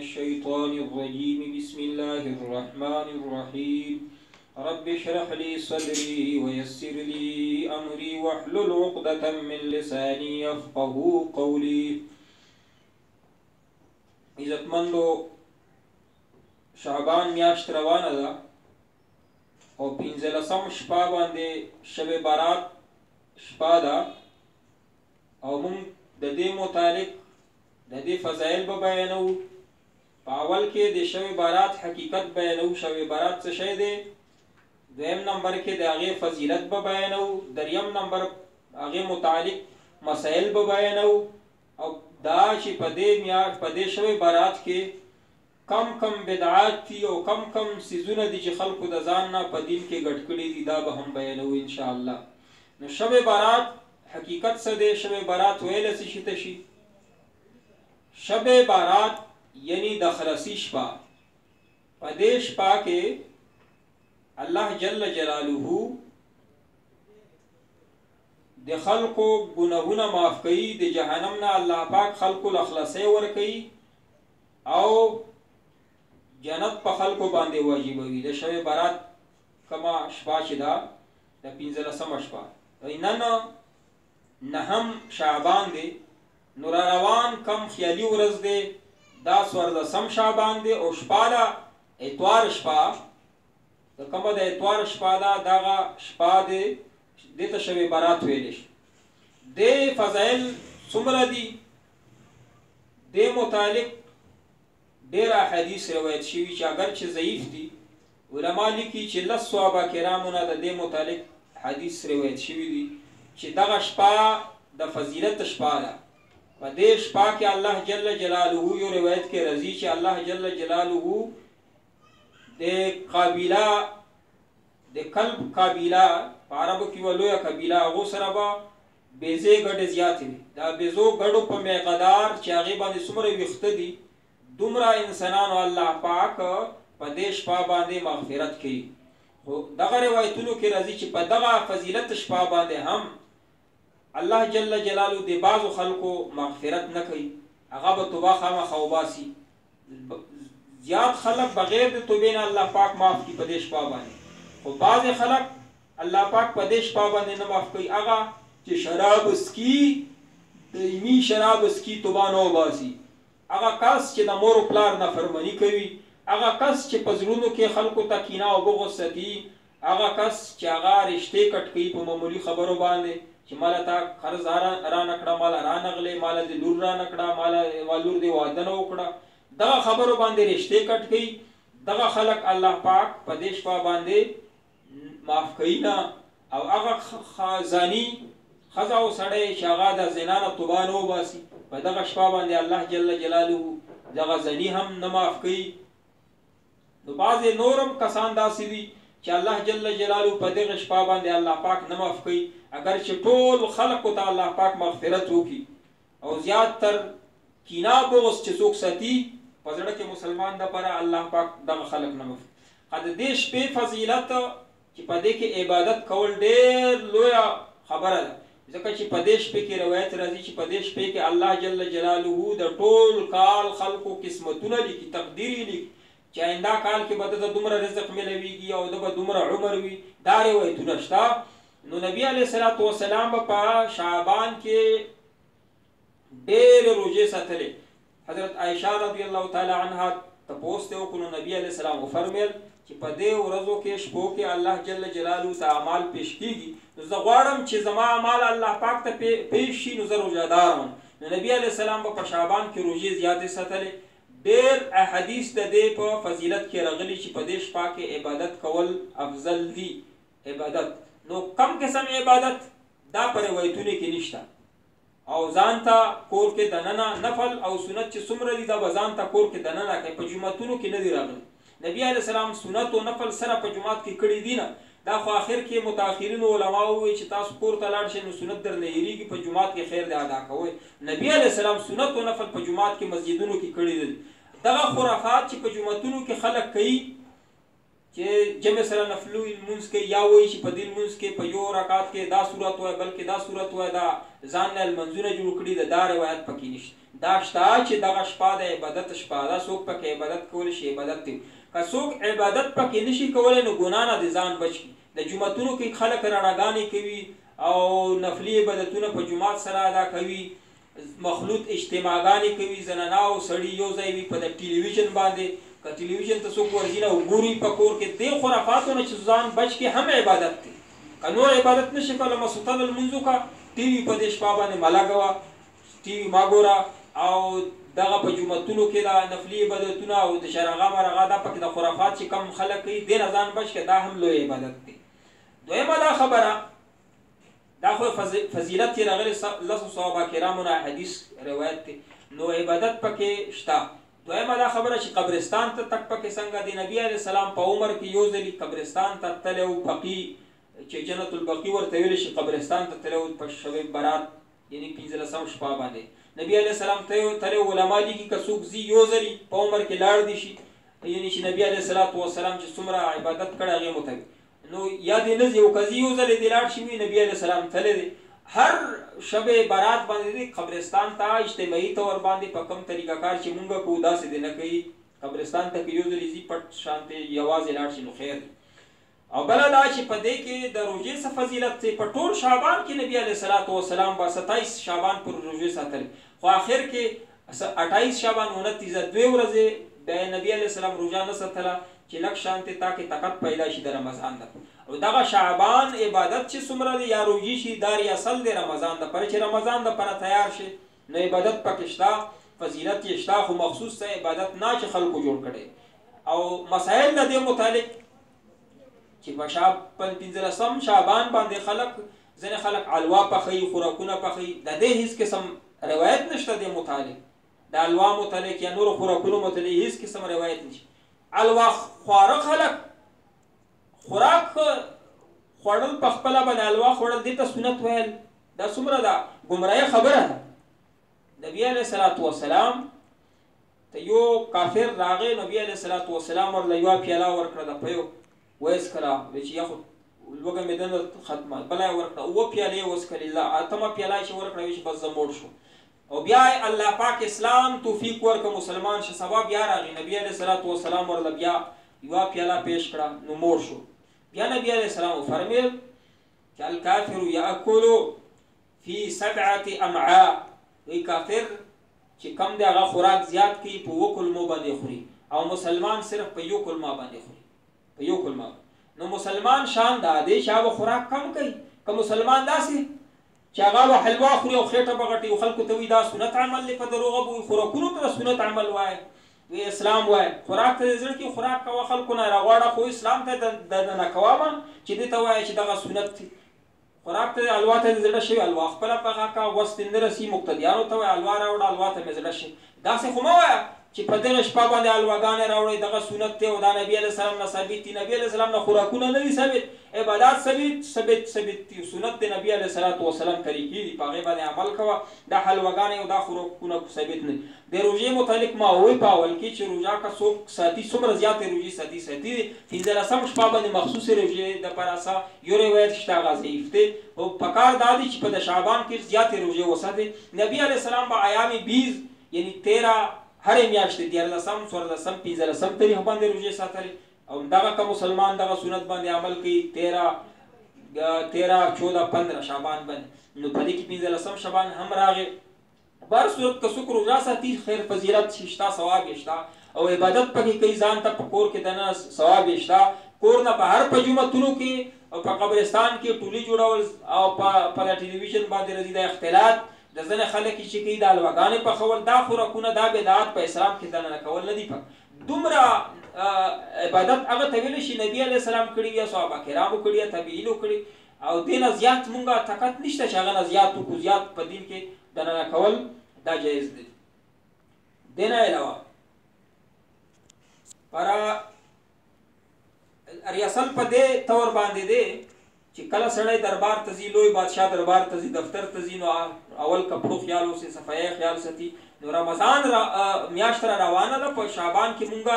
الشيطان الرجيم بسم الله الرحمن الرحيم رب اشرح لي صدري ويسر لي أمري واحلل عقدة من لساني يفقهوا قولي. عزتمندو شعبان میاشت روانه ده او 15 شپه باندې شب برات شپه ده او مونږ د دې متعلق د دې فضایل به بیانو. په اول کې د شب برات حقیقت بیانو، شب برات څه شی دی. دویم نمبر کې د هغې فضیلت به بیانو. دریم نمبر هغې متعلق مسائل به بیانو. او دا چې په دې شب برات کې کم کم بدعات دي او کم کم سیزونه دي چې خلکو د ځان نه په دین کې ګډ کړي دي، دا به هم بیانو انشاءالله. نو شب برات حقیقت څه دی؟ شب برات ویله څه شي ته شي؟ شب برات یعنی د خلاصي شپه. په دې شپه کې الله جل جلاله د خلکو ګناهونه معاف کوي، د جهنم نه الله پاک خلکو له خلاصۍ ورکوي او جنت په خلکو باندې واجبوي. د شب برات کومه شپه چې ده د 15مه شپه، نن 9 شعبان دی. نو را روان کم خیالي ورځ دی، دا 14 شعبان دی او شپه ده اتوار شپه. د کومه د اتوار شپه ده دغه شپه دی، دې ته شب برات ویلی شي. دې فضایل څومره دي؟ دې متعلق ډېر احادیث روایت شوي چې اگر چې ضعیف دي، علما لیکي چې 10 صحابه کرامو نه د دې متعلق حدیث روایت شوي دي چې دغه شپه د فضیلت شپه ده. په دې شپه کې الله جل جلاله یو روایت کې راځي چې الله جل جلاله د قابیله د کلب قابیله په عربو کې یوه لویه قبیله، هغو سره به بیزې ګډې زیاتې وي. دا بیزو ګډو په مقدار چې هغې باندې څومره ویښته دي، دومره انسانانو الله پاک په دې شپه باندې مغفرت کوي. خو دغه روایتونو کې راځي چې په دغه فضیلت شپه باندې هم الله جل جلاله د بعضو خلکو مغفرت نه کوي، هغه به توبه خامخا وباسي. زیات خلک بغیر د توبې نه الله پاک معاف کړي په دې شپه باندې. خو بعضې خلک الله پاک په دې شپه باندې نه معاف کوي، هغه چې شراب اسکي، دایمي شراب اسکي، توبه نه وباسي. هغه کس چې د مور و پلار نافرماني کوي، هغه کس چې په زړونو کې خلکو ته کینه او بغض ساتي، هغه کس چې هغه رشتې کټ کوي په معمولي خبرو باندې چې ماله تا قرض رانه کړه، ماله رانه غلې، ماله دې لور رانه کړه، ماله لور دې واده نه وکړه، دغه خبرو باندې رشتې کټ کوي. دغه خلک الله پاک په دې شپه باندې معاف کوي نه. او هغه زاني ښځه او سړی چې هغه د زنا نه توبه نه وباسي، په دغه شپه باندې الله جل جلاله دغه زني هم نه معاف کوي. نو بعضې نورم کسان داسې دي چې الله جل جلاله په دغه شپه باندې الله پاک نه معاف کوي، اگر چې ټول خلقو ته الله پاک مغفرت وکړي. او زیات تر کینه بغض چې څوک ساتي په زړه کې مسلمان دپاره الله پاک دغه خلق نه معاف. د دې شپې فضیلت چې په دې کې عبادت کول ډېر لویه خبره ده، ځکه چې په دې شپې کې روایت راځي چې په دې شپې کې الله جل جلاله د ټول کال خلقو قسمتونه لیکي، تقدیر یې لیکي چې آینده کال کې به ده ته دومره رزق میلویږي او ده به دومره عمر وي. دا روایتونه شته. نو نبي علیه الصلاة والسلام به په شعبان کې ډېرې روژې ساتلې. حضرت عایشه رضی الله تعالی عنها تپوس ته وکړو، نبي علیه السلام وفرمیل چې په دې ورځو کې شپو کې الله جل جلاله ته اعمال پیش کیږي، نو زه غواړم چې زما اعمال الله پاک ته پیش شي، نو زه روژهدار وم. نو نبي علیه السلام به په شعبان کې روژې زیاتې ساتلې. ډېر احادیث د دې په فضیلت کې راغلي چې په دې شپه کې عبادت کول افضل دي. عبادت نو کم قسم عبادت دا په روایتونو کې نشته، او ځان ته کور کې دننه نفل او سنت چې څومره دي دا به ځان ته کور کې دننه کوي، په جوماتونو کې نه دي راغلي. نبي علیه السلام سنت او نفل سره په جومات کې کړي دي نه. دا خو آخر کې متاخرینو علما ووایي چې تاسو کور ته لاړ شئ نو سنت درنه هېرېږي، په جومات کې خیر دی ادا کوئ. نبي علیه السلام سنت او نفل په جومات کې مسجدونو کې کړي دي. دغه خرافات چې په جوماتونو کې خلک کوي چې جمع سره نفلو لمونځ کوي یا وایي چې په دې لمونځ کې په یو رکعت کې دا صورت وایي بلکې دا صورت وایي دا ځان نه لمونځونه جوړ کړي دا روایت پکې نشته. دا شته چې دغه شپه د عبادت شپه ده، څوک پکې عبادت کولی شي عبادت دی. که څوک عبادت پکې نشي کولی نو ګناه نه د ځان بچ کړي. د جوماتونو کې خلک رڼاګانې کوي او نفلي عبادتونه په جومات سره ادا کوي، مخلوط اجتماعګانې کوي، زنانه او سړي یو ځای وي په د ټلویزیون باندې. که ټلویزیون ته څوک ورځي نه وګوري په کور کې دې خرافاتو نه چې ځان بچ کې هم عبادت دی. که نور عبادت نشي کولی مسلطن لمونځ وکړه، ټي وي په دې شپه باندې مه لګوه، ټي وي مه ګوره او دغه په جوماتونو کې دا نفلي عبادتونه او د شرغه مرغه دا پکې د خرافات چې کم خلک کوي دې نه ځان بچ کې، دا هم لوی عبادت دی. دویمه دا خبره دا خو فضیلت یې راغلی لسو صحابه کرامو نه حدیث روایت دی نو عبادت پکې شته. دویمه دا خبره چې قبرستان ته تک پکې څنګه د نبی علیه السلام په عمر کې یو ځلې قبرستان ته تللی و، بقي چې جنت البقي ورته ویلی شي قبرستان ته تللی و په شب برات یعنی 15 شپه باندې نبی علیه السلام تللی و. علما لیکي که څوک ځي یو ځلې په عمر کې لاړ دي شي یعنی چې نبی علیه السلام چې څومره عبادت کړی هغې مطابق نو یا دې نه ځي او که ځي یو ځلې دې لاړ شي وي نبی علیه السلام تللی دی. هر شب برات باندې قبرستان ته اجتماعي طور باندې په کوم طریقه کار چې مونږ کوو داسې دې نه کوي. قبرستان ته که یو ځلې ځي پټ شانتې یوازې لاړ شي نو خیر دی. او بله دا چې په دې کې د روژې څه فضیلت دی. په ټول شعبان کې نبي علیه السلام به 27 شعبان پر روژې ساتلی، خو آخر کې 28 شعبان 29 دوې ورځې بیا نبي علیه السلام روژه نه ساتله چې لږ شانتې تاکې طاقت پیدا شي د رمضان ده. او دغه شعبان عبادت چې څومره دی یا روژې شي دا اصل دی رمضان د پاره چې رمضان د پاره تیار شي نو عبادت پکې شته، فضیلت یې شته، خو مخصوص څه عبادت نه چې خلکو جوړ کړي. او مسائل د دې متعلق چې په 15 شعبان باندې ځینې خلک حلوا پخوي، خوراکونه پخوي، د دې هیڅ قسم روایت نشته د متعلق د حلوا متعلق یا نورو خوراکونو متعلق هیڅ قسم روایت نشته. حلوا خواره خلک خوراک خوړل په خپله باندې حلوا خوړل دې ته سنت ویل دا څومره ده ګمراهي خبره ده. نبي علیه السلام ته یو کافر راغی، نبي علیه السلام ورله یوه پیاله ورکړه د پیو ویسکله وی چې یا خو لوږه مې دنده ختمه، بله یې ورکړه 7 پیالې یې وڅښلې، 8مه پیاله چې ورکړه وی چې بس زه موړ شو. او بیا الله پاک اسلام توفیق ورکړه مسلمان شه، سبا بیا راغی نبي علیه السلام ورله بیا یوه پیاله پیش کړه نو موړ شو. بیا نبی علیه السلام وفرمیل چې الکافر یاکل فی 7 امعاء، وی کافر چې کم دی هغه خوراک زیات کوي په 2 کلمو باندې خوري او مسلمان صرف په 1 کلمه باندې خوري، په 1 کلمه. نو مسلمان شان دا دی چې هغه خوراک کم کوي. که مسلمان داسې چې هغه به حلوا خوري او خېټه به غټي او خلکو ته وایي دا سنت عمل دی، په دروغه به وایي خوراکونو ته د سنت عمل وایي، وی اسلام وایي خوراک ته زړه کې خوراک کوه خلکو نه راغواړه، خو اسلام ته د نه کوه چې دې ته وایي چې دغه سنت دی. خوراک ته حلوا ته زړه شوي حلوا خپله پخه کا وس دې نه رسي، مقتدیانو ته وایي حلوا راوړه حلوا ته مې زړه شي. داسې خو مه وایه چې په دغه شپه باندې حلواګانې راوړئ دغه سنت دی او دا نبي علیه السلام نه ثابت دي. نبي علیه السلام نه خوراکونه نه دي ثابت، عبادات ثابت دي، سنت د نبي علیه السلام طریقې دي، په هغې باندې عمل کوه. دا حلواګانې او دا خوراکونه ثابت نه دي. د روژې متعلق ما ووایي په اول کې چې روژه که څوک ساتي څومره زیاتې روژې ساتي دي 15 شپه باندې مخصوصې روژې دپاره یو روایت شته هغه ضعیف دی. او پکار دا دی چې په د شعبان کې زیاتې روژې وساتي. نبي علیه السلام به ایام 20 یعنی 13 هرې میاشتې 14 14 15 تاریخ باندې روژې ساتلې. او دغه که مسلمان دغه سنت باندې عمل کوي 13 14 15 شعبان باندې نو په دې کې 15 شعبان هم راغی. بهر صورت که څوک روژه ساتي خیر فضیلت شته، ثواب یې شته او عبادت پکې کوي، ځان ته په کور کې دننه ثواب یې شته. کور نه بهر په جوماتونو کې او په قبرستان کې ټولي جوړول او په ټلویزیون باندې راځي د اختلاط د ځینې خلک چې کوي د حلواګانې پخول دا خوراکونه دا بدعت په اسلام کې دننه کول نه دي. دومره عبادت هغه ته ویلی شي نبي علیه السلام کړي یا صحابه کرامو کړي یا تابعینو کړي او دې نه زیات مونږه طاقت نشته چې هغه نه زیات وکړو. زیات په دین کې دننه کول دا جایز دی. دې نه علاوه پر ریاست په دې طور باندې دی چې کله سړی دربار ته ځي، لوی بادشاه دربار ته ځي، دفتر ته ځي، نو اول کپړو خیال اوسي، صفایي خیال ساتي. نو رمضان میاشت را روانه ده، په شعبان کې مونږه